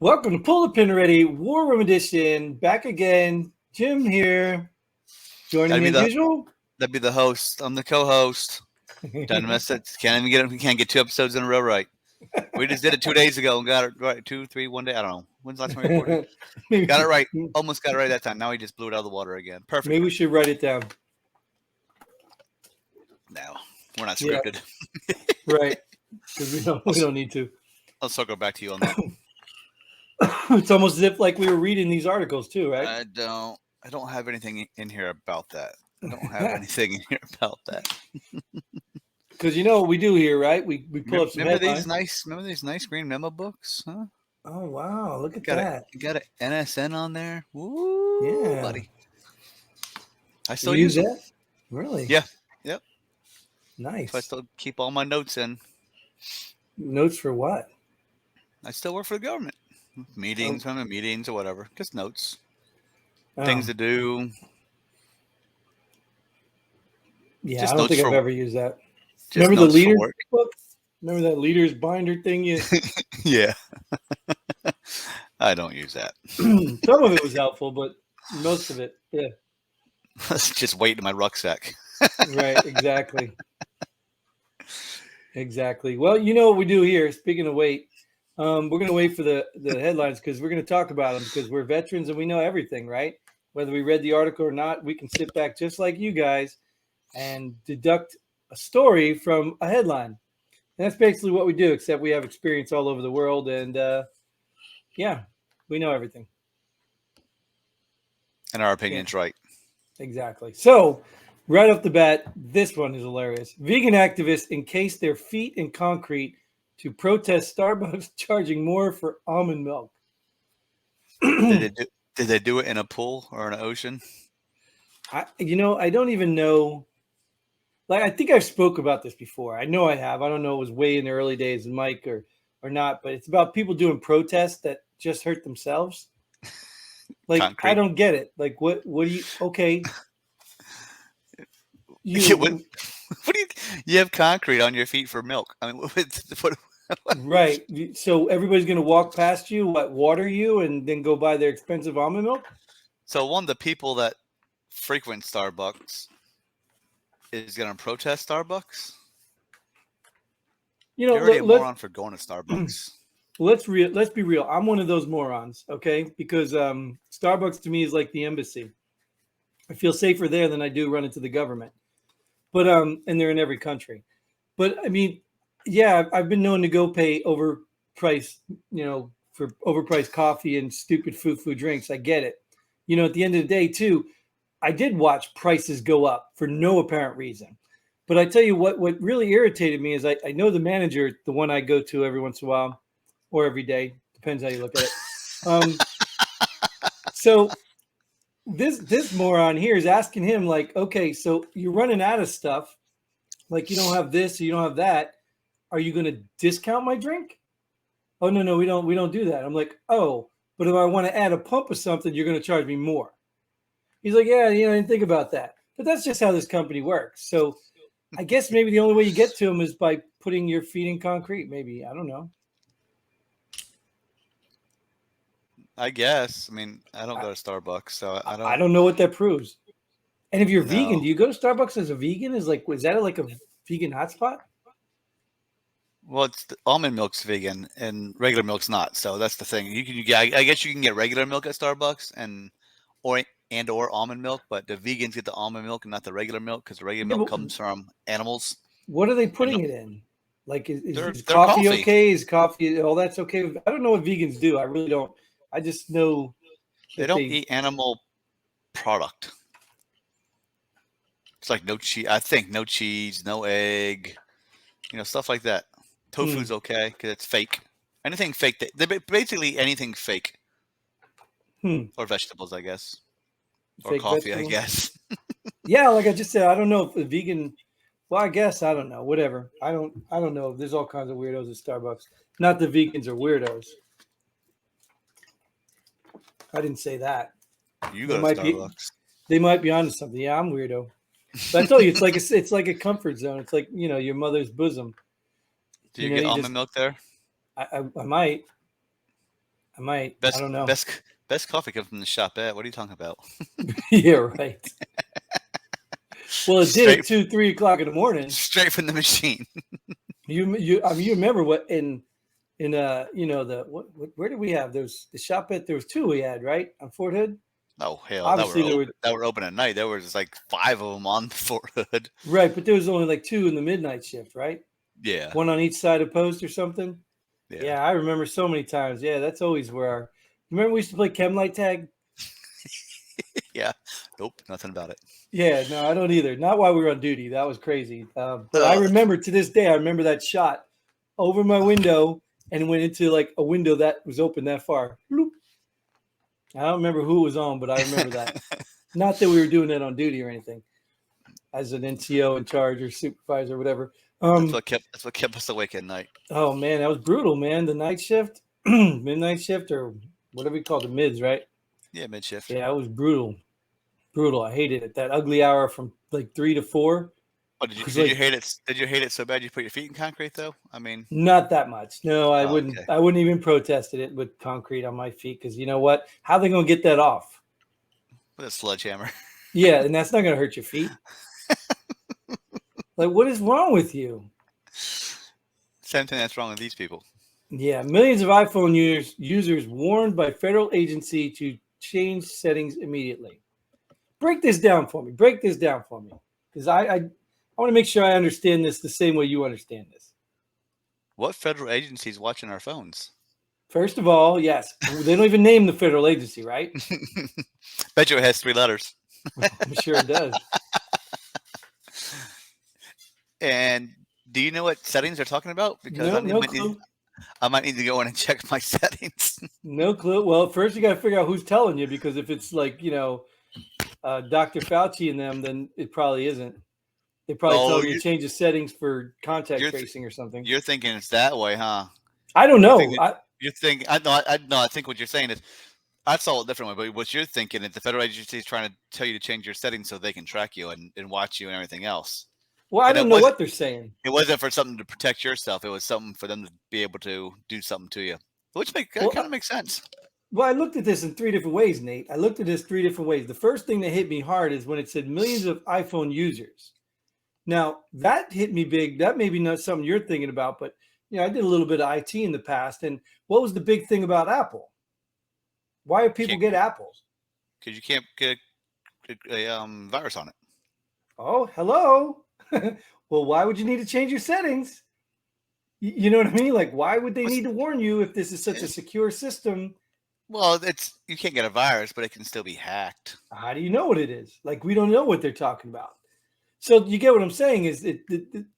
Welcome to Pull the Pin Ready War Room Edition. Back again. Jim here. Joining Gotta me be as the usual. that'd be the host. I'm the co-host. Trying to mess it. We can't get 2 episodes in a row right. We just did it 2 days ago and got it right. 2, 3, one day. I don't know. When's the last time we recorded? Got it right. Almost got it right that time. Now we just blew it out of the water again. Perfect. Maybe we should write it down. No, we're not Yeah. scripted. Right. Because we don't need to. I'll circle back to you on that. It's almost as if like we were reading these articles too, right? I don't have anything in here about that. I don't have anything in here about that. Because you know what we do here, right? We pull up some headlines. Remember these nice green memo books? Huh? Oh wow, look at that. You got an NSN on there? Woo, Yeah, buddy. I still you use them. that? Really? Yeah. Yep. Nice. So I still keep all my notes in. Notes for what? I still work for the government. Meetings, meetings or whatever. Just notes. Things to do. Yeah, just I don't think I've for, ever used that. just Remember the notes for leader work. book? Remember that leader's binder thing? Yeah. I don't use that. Some of it was helpful, but most of it, yeah. That's just weight in my rucksack. Right, exactly. Exactly. Well, you know what we do here. Speaking of weight, we're going to wait for the headlines because we're going to talk about them because we're veterans and we know everything, right? Whether we read the article or not, we can sit back just like you guys and deduct a story from a headline. And that's basically what we do, except we have experience all over the world. And yeah, we know everything. And our opinion's right. Exactly. So right off the bat, this one is hilarious. Vegan activists encase their feet in concrete to protest Starbucks charging more for almond milk. Did they do it in a pool or an ocean? I don't even know. Like, I think I've spoke about this before. I know I have. I don't know. It was way in the early days, Mike, or not. But it's about people doing protests that just hurt themselves. Like, concrete. I don't get it. Like, what do you? Okay. You have concrete on your feet for milk. I mean, what right. So everybody's going to walk past you, water you, and then go buy their expensive almond milk? So one of the people that frequent Starbucks is going to protest Starbucks? You know, you're already a moron for going to Starbucks. Let's be real. I'm one of those morons, okay? Because Starbucks to me is like the embassy. I feel safer there than I do run into the government. But and they're in every country. But I mean, yeah, I've been known to go pay overpriced, for overpriced coffee and stupid food drinks. I get it. You know, at the end of the day, too, I did watch prices go up for no apparent reason. But I tell you what really irritated me is I know the manager, the one I go to every once in a while or every day, depends how you look at it. So this moron here is asking him like, okay, so you're running out of stuff. Like you don't have this, or you don't have that. Are you going to discount my drink? Oh, no, we don't do that. I'm like, oh, but if I want to add a pump of something, you're going to charge me more. He's like, yeah, I didn't think about that. But that's just how this company works. So I guess maybe the only way you get to them is by putting your feet in concrete. Maybe. I don't know. I guess. I mean, I don't go to Starbucks, so I don't know what that proves. And if you're vegan, do you go to Starbucks as a vegan? Is that like a vegan hotspot? Well, almond milk's vegan and regular milk's not. So that's the thing. I guess you can get regular milk at Starbucks or almond milk, but the vegans get the almond milk and not the regular milk because the regular milk comes from animals. What are they putting it in? Like, is coffee okay? Is coffee all that's okay? I don't know what vegans do. I really don't. I just know they don't eat animal product. It's like no cheese. I think no cheese, no egg, stuff like that. Tofu's okay because it's fake. Anything fake. Basically anything fake. Or vegetables, I guess. Or fake coffee, vegetables? I guess. Yeah, like I just said, I don't know if a vegan. Well, I guess I don't know. Whatever. I don't know. There's all kinds of weirdos at Starbucks. Not the vegans are weirdos. I didn't say that. You go to Starbucks. They might be onto something. Yeah, I'm weirdo. But I tell you, it's like a comfort zone. It's like your mother's bosom. Do you get almond milk there? I might. I might. I Best don't know. best best coffee comes from the shopette. What are you talking about? Yeah, right. Well, it did at Straight 2, 3 o'clock in the morning. straight from the machine. I mean, you remember what in the where did we have those the shop at? There was two we had, right, on Fort Hood. Oh hell, Obviously there were, that were open at night. There was like 5 of them on the Fort Hood. right, but there was only like two in the midnight shift, right? Yeah, One on each side of post or something. yeah, Yeah, I remember so many times. Yeah, that's always where our. Remember we used to play chem light tag. yeah. Nope, nothing about it. Yeah, no, I don't either. Not while we were on duty. That was crazy. But I Uh, remember to this day, I remember that shot over my window and went into like a window that was open that far. Bloop. I don't remember who it was on, but I remember that. Not that we were doing it on duty or anything, as an NCO in charge or supervisor or whatever. that's what kept us awake at night. Oh man, that was brutal, man. The night shift, midnight shift, or whatever we call the mids, right? Yeah, mid shift. Yeah, it was brutal. Brutal. I hated it. That ugly hour from like 3 to 4. Oh, did you Was did like, you hate it? Did you hate it so bad you put your feet in concrete though? I mean, not that much. No, I oh, wouldn't. okay. I wouldn't even protested it with concrete on my feet because you know what? How are they going to get that off? With a sledgehammer. Yeah, and that's not going to hurt your feet. Like, what is wrong with you? Same thing that's wrong with these people. Yeah, millions of iPhone users warned by federal agency to change settings immediately. Break this down for me. Break this down for me, because I want to make sure I understand this the same way you understand this. What federal agency's watching our phones? First of all, yes, they don't even name the federal agency, right? Bet you it has 3 letters. I'm sure it does. And do you know what settings they're talking about? Because No clue. I might need to go in and check my settings. No clue. Well, first you got to figure out who's telling you, because if it's like Dr. Fauci and them, then it probably isn't. They probably telling you to change the settings for contact tracing or something. You're thinking it's that way, huh? I don't know. You think I think what you're saying is I saw it a different way, but what you're thinking is the federal agency is trying to tell you to change your settings so they can track you and watch you and everything else. Well, I don't know what they're saying. It wasn't for something to protect yourself. It was something for them to be able to do something to you, which kind of makes sense. Well, I looked at this in 3 different ways, Nate. I looked at this 3 different ways. The first thing that hit me hard is when it said millions of iPhone users. Now, that hit me big. That may be not something you're thinking about, but I did a little bit of IT in the past. And what was the big thing about Apple? Why do people get Apples? Because you can't get a virus on it. Oh, hello. Well, why would you need to change your settings? You know what I mean? Like, why would they need to warn you if this is such a secure system? Well, you can't get a virus, but it can still be hacked. How do you know what it is? Like, we don't know what they're talking about. So you get what I'm saying is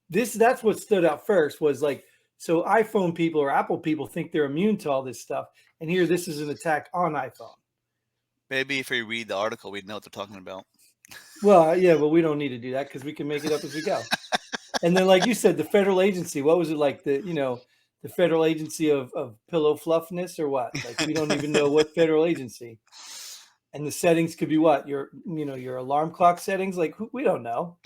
that's what stood out first was like, so iPhone people or Apple people think they're immune to all this stuff. And here, this is an attack on iPhone. Maybe if we read the article, we'd know what they're talking about. Well, yeah, but we don't need to do that because we can make it up as we go. And then, like you said, the federal agency, what was it like? The federal agency of pillow fluffiness or what? Like, we don't even know what federal agency. And the settings could be what? Your alarm clock settings? Like, we don't know.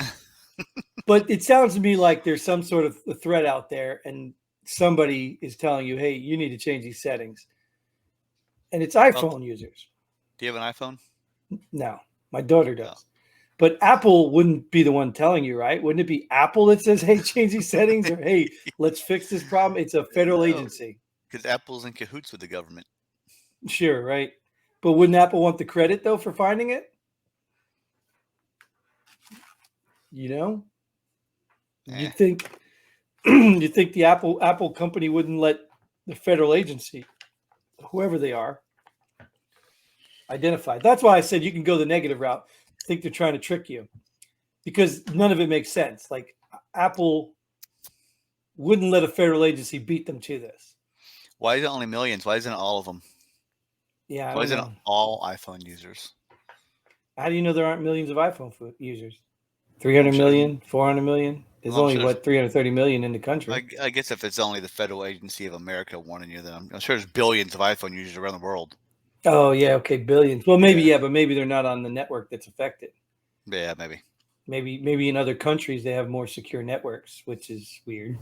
But it sounds to me like there's some sort of a threat out there and somebody is telling you, hey, you need to change these settings. And it's iPhone users. Do you have an iPhone? No, my daughter does. No. But Apple wouldn't be the one telling you, right? Wouldn't it be Apple that says, hey, change these settings, or hey, let's fix this problem? It's a federal agency. Because Apple's in cahoots with the government. Sure, right. But wouldn't Apple want the credit, though, for finding it? You think the Apple company wouldn't let the federal agency, whoever they are, identify? That's why I said you can go the negative route. I think they're trying to trick you because none of it makes sense. Like, Apple wouldn't let a federal agency beat them to this. Why is it only millions? Why isn't it all of them? Yeah. Why isn't it all iPhone users? How do you know there aren't millions of iPhone users? 300 million, 400 million? There's only, 330 million in the country. I guess if it's only the Federal Agency of America warning you, then I'm sure there's billions of iPhone users around the world. Oh, yeah, okay, billions. Well, maybe, but maybe they're not on the network that's affected. Yeah, maybe. Maybe in other countries they have more secure networks, which is weird.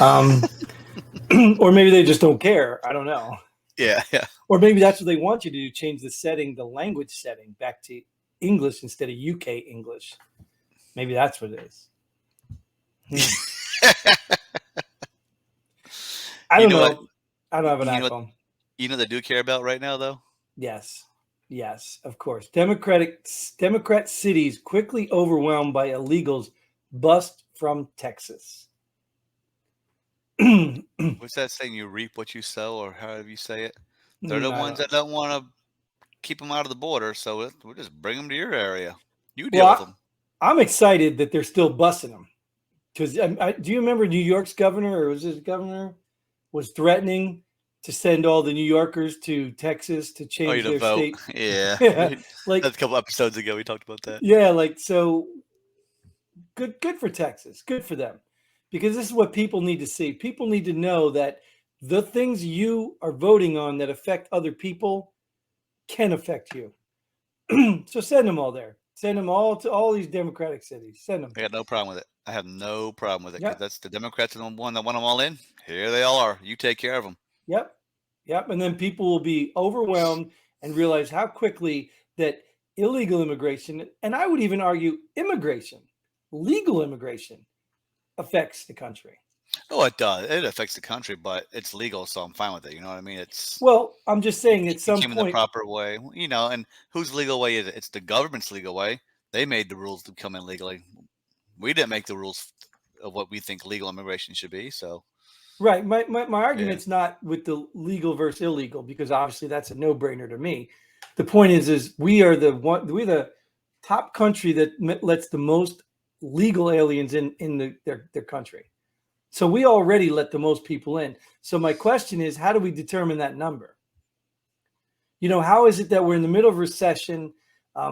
Or maybe they just don't care. I don't know. Yeah, yeah. Or maybe that's what they want you to do, change the setting, the language setting back to English instead of UK English. Maybe that's what it is. I You don't know what? know. I don't have an You know what? iPhone. You know what they do care about right now, though. Yes. Yes, of course. Democrat cities quickly overwhelmed by illegals bust from Texas. What's that saying? You reap what you sow, or however you say it. They're the I ones don't. that don't want to keep them out of the border, so we'll just bring them to your area. You deal with Well, them. I'm excited that they're still busting them because do you remember New York's governor, or was his governor, was threatening to send all the New Yorkers to Texas to Oh, you change to their vote? state? Yeah, Yeah, like that's a couple episodes ago we talked about that. yeah, like so good for Texas, good for them, because this is what people need to see. People need to know that the things you are voting on that affect other people can affect you. So send them all there. Send them all to all these Democratic cities. Send them. I got no problem with it. I have no problem with it because Yep. that's the Democrats are the one that want them all in. Here they all are. You take care of them. Yep. Yep. And then people will be overwhelmed and realize how quickly that illegal immigration, and I would even argue immigration, legal immigration, affects the country. Oh, it does. It affects the country, but it's legal, so I'm fine with it. You know what I mean? Well, I'm just saying at It some came in the point, proper way. And whose legal way is it? It's the government's legal way. They made the rules to come in legally. We didn't make the rules of what we think legal immigration should be. So right. My yeah, argument's not with the legal versus illegal, because obviously that's a no-brainer to me. The point is we're the top country that lets the most legal aliens in their country. So we already let the most people in. So my question is, how do we determine that number? How is it that we're in the middle of recession?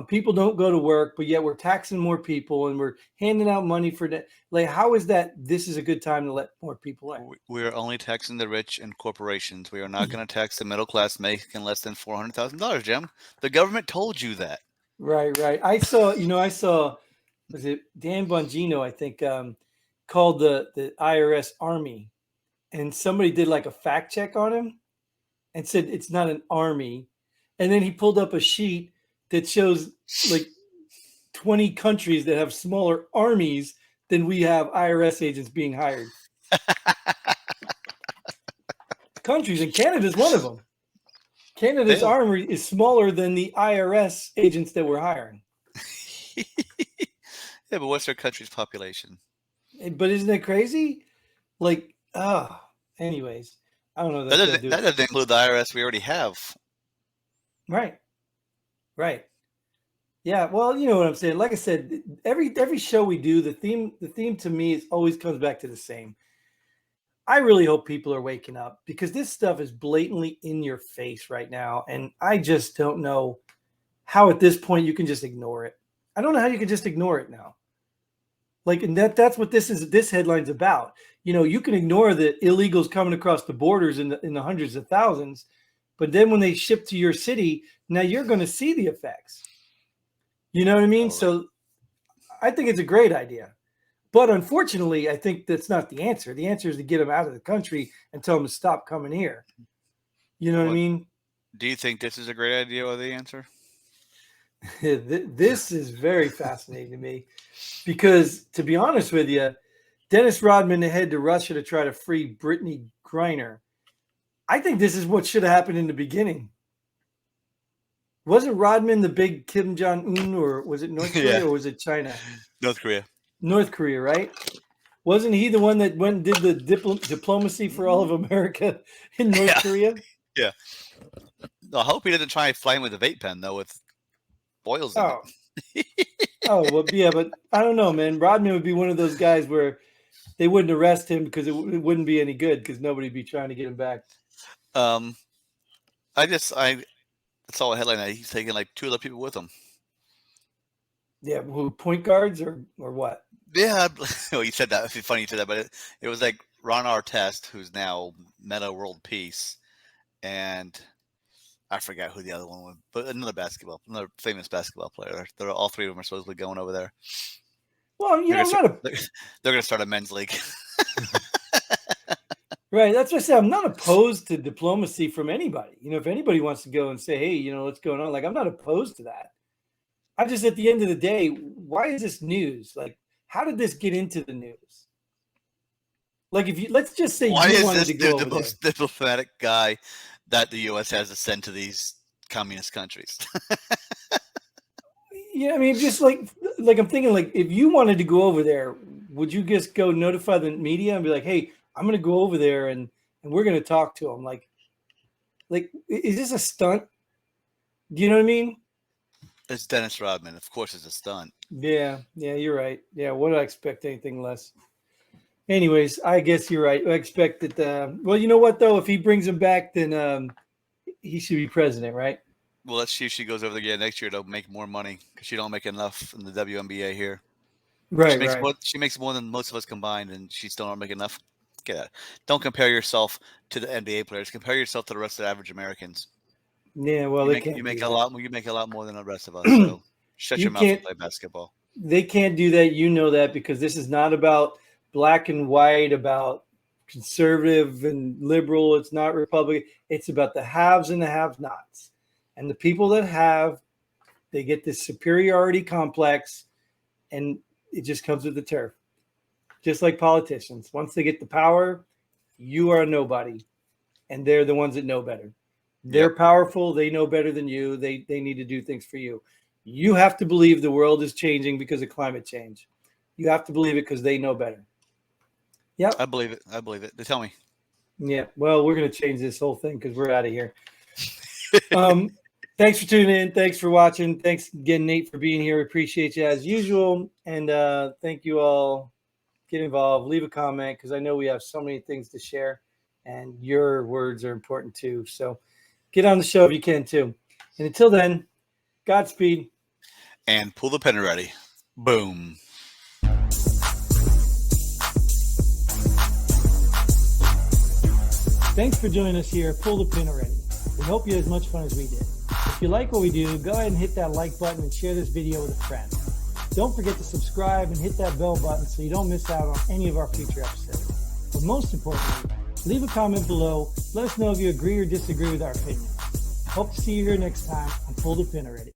People don't go to work, but yet we're taxing more people and we're handing out money for that. Like, how is that? This is a good time to let more people in. we are only taxing the rich and corporations. We are not going to tax the middle class making less than $400,000, Jim. The government told you that. Right, right. I saw, was it Dan Bongino, I think, called the IRS Army, and somebody did like a fact check on him and said it's not an army. And then he pulled up a sheet that shows like 20 countries that have smaller armies than we have IRS agents being hired. Countries, and Canada's one of them. Canada's Yeah. army is smaller than the IRS agents that we're hiring. Yeah, but what's their country's population? But isn't it crazy? Like, anyways, I don't know. That That's gonna doesn't, do that it. doesn't include the IRS we already have. Right, right. Yeah. Well, you know what I'm saying. Like I said, every show we do, the theme to me is always comes back to the same. I really hope people are waking up, because this stuff is blatantly in your face right now, and I just don't know how at this point you can just ignore it. I don't know how you can just ignore it now. Like, and that's what this headline's about. You can ignore the illegals coming across the borders in the hundreds of thousands, but then when they ship to your city, now you're going to see the effects. You know what I mean? Totally. So I think it's a great idea. But unfortunately, I think that's not the answer. The answer is to get them out of the country and tell them to stop coming here. You know what I What mean? do you think this is a great idea or the answer? This is very fascinating to me, because, to be honest with you, Dennis Rodman headed to Russia to try to free Brittany Griner. I think this is what should have happened in the beginning. Wasn't Rodman the big Kim Jong-un, or was it North Korea, Yeah, or was it China? North Korea. North Korea, right? Wasn't he the one that went and did the diplomacy for all of America in North Yeah, Korea? yeah. I hope he doesn't try and fly him with a vape pen though, with boils in Oh, it. well, yeah, but I don't know, man. Rodman would be one of those guys where they wouldn't arrest him because it wouldn't be any good, because nobody'd be trying to get him back. um, I saw a headline that he's taking like 2 other people with him. Yeah, who, point guards or what? Yeah, well, you said that. It's funny you said that, but it was like Ron Artest, who's now Meta World Peace, and I forgot who the other one was, but another famous basketball player. They're all 3 of them are supposedly going over there. Well, They're gonna start, not a they're gonna start a men's league. Right. That's what I said. I'm not opposed to diplomacy from anybody. If anybody wants to go and say, hey, what's going on? Like, I'm not opposed to that. I just, at the end of the day, why is this news? Like, how did this get into the news? Like, let's just say Why you is wanted this to go dude over the there. most diplomatic guy that the U.S. has to send to these communist countries? Yeah, I mean, just like I'm thinking, like, if you wanted to go over there, would you just go notify the media and be like, hey, I'm going to go over there and we're going to talk to them? Like, is this a stunt? Do you know what I mean? It's Dennis Rodman. Of course, it's a stunt. Yeah, you're right. Yeah, what do I expect anything less? Anyways, I guess you're right. I expect that. Well, you know what though? If he brings him back, then he should be president, right? Well, let's see if she goes over there again next year to make more money because she don't make enough in the WNBA here. Right, She makes right. more. She makes more than most of us combined, and she still don't make enough. Get out. Don't compare yourself to the NBA players. Compare yourself to the rest of the average Americans. Yeah, well, they can't. You do make a that. lot. You make a lot more than the rest of us. So shut You your mouth and can't. play basketball. They can't do that. You know that because this is not about black and white, about conservative and liberal. It's not Republican. It's about the haves and the have-nots. And the people that have, they get this superiority complex, and it just comes with the turf. Just like politicians. Once they get the power, you are a nobody. And they're the ones that know better. They're powerful. They know better than you. They need to do things for you. You have to believe the world is changing because of climate change. You have to believe it because they know better. Yep. I believe it. I believe it. They tell me. Yeah. Well, we're going to change this whole thing because we're out of here. Thanks for tuning in. Thanks for watching. Thanks again, Nate, for being here. We appreciate you as usual. And thank you all. Get involved. Leave a comment because I know we have so many things to share. And your words are important too. So get on the show if you can too. And until then, Godspeed. And pull the pin ready. Boom. Thanks for joining us here. Pull the pin already. We hope you had as much fun as we did. If you like what we do, go ahead and hit that like button and share this video with a friend. Don't forget to subscribe and hit that bell button so you don't miss out on any of our future episodes. But most importantly, leave a comment below. Let us know if you agree or disagree with our opinions. Hope to see you here next time on Pull the Pin Already.